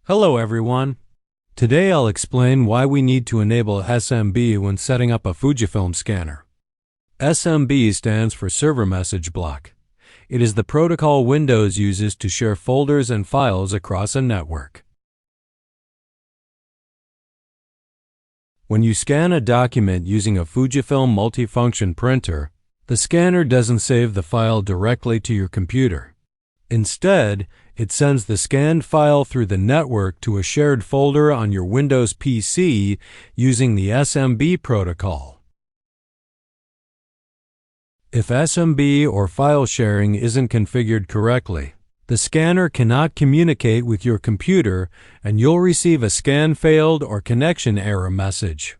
Hello everyone. Today I'll explain why we need to enable SMB when setting up a Fujifilm scanner. SMB stands for Server Message Block. It is the protocol Windows uses to share folders and files across a network. When you scan a document using a Fujifilm multifunction printer, the scanner doesn't save the file directly to your computer. Instead, it sends the scanned file through the network to a shared folder on your Windows PC using the SMB protocol. If SMB or file sharing isn't configured correctly, the scanner cannot communicate with your computer and you'll receive a scan failed or connection error message.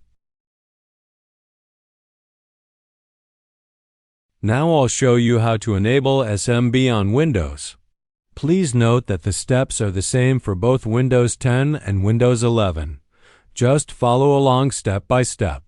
Now I'll show you how to enable SMB on Windows. Please note that the steps are the same for both Windows 10 and Windows 11. Just follow along step by step.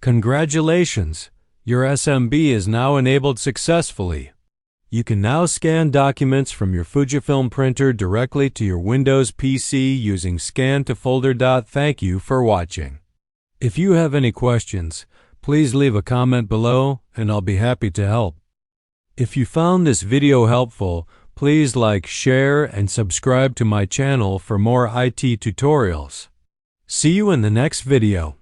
Congratulations! Your SMB is now enabled successfully. You can now scan documents from your Fujifilm printer directly to your Windows PC using Scan to Folder. Thank you for watching. If you have any questions, please leave a comment below and I'll be happy to help. If you found this video helpful, please like, share, and subscribe to my channel for more IT tutorials. See you in the next video.